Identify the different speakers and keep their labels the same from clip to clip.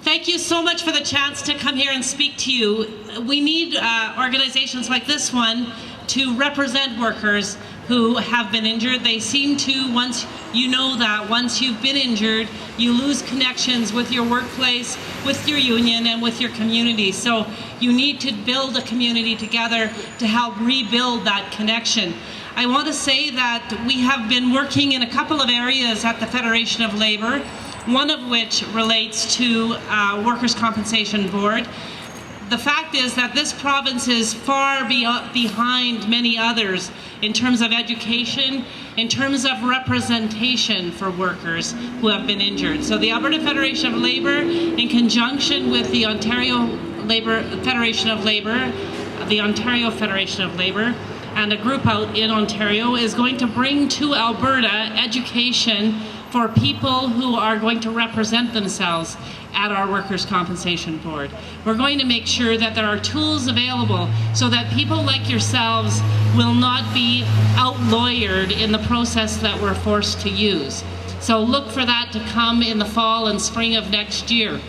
Speaker 1: Thank you so much for the chance to come here and speak to you. We need organizations like this one to represent workers who have been injured. They seem to, once you've been injured, you lose connections with your workplace, with your union, and with your community. So you need to build a community together to help rebuild that connection. I want to say that we have been working in a couple of areas at the Federation of Labour, one of which relates to Workers' Compensation Board. The fact is that this province is far behind many others in terms of education, in terms of representation for workers who have been injured. So the Alberta Federation of Labour, in conjunction with the Ontario Federation of Labour, the Ontario Federation of Labour, and a group out in Ontario, is going to bring to Alberta education for people who are going to represent themselves at our Workers' Compensation Board. We're going to make sure that there are tools available so that people like yourselves will not be out-lawyered in the process that we're forced to use. So look for that to come in the fall and spring of next year.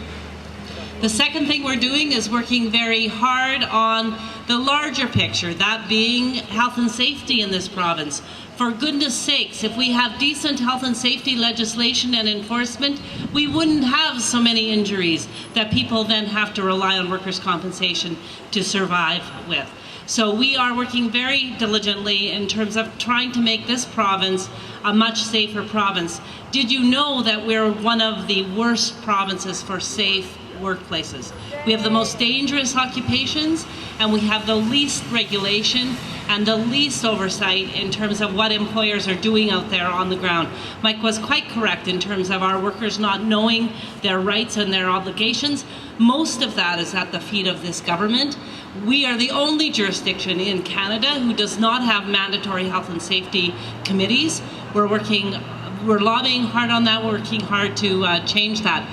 Speaker 1: The second thing we're doing is working very hard on the larger picture, that being health and safety in this province. For goodness sakes, if we have decent health and safety legislation and enforcement, we wouldn't have so many injuries that people then have to rely on workers' compensation to survive with. So we are working very diligently in terms of trying to make this province a much safer province. Did you know that we're one of the worst provinces for safe workplaces? We have the most dangerous occupations, and we have the least regulation and the least oversight in terms of what employers are doing out there on the ground. Mike was quite correct in terms of our workers not knowing their rights and their obligations. Most of that is at the feet of this government. We are the only jurisdiction in Canada who does not have mandatory health and safety committees. We're lobbying hard on that, working hard to change that.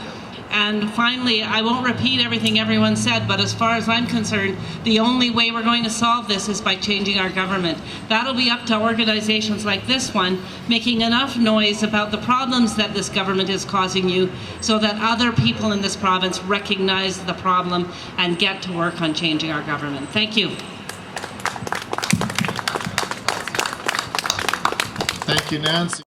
Speaker 1: And finally, I won't repeat everything everyone said, but as far as I'm concerned, the only way we're going to solve this is by changing our government. That'll be up to organizations like this one, making enough noise about the problems that this government is causing you so that other people in this province recognize the problem and get to work on changing our government. Thank you.
Speaker 2: Thank you, Nancy.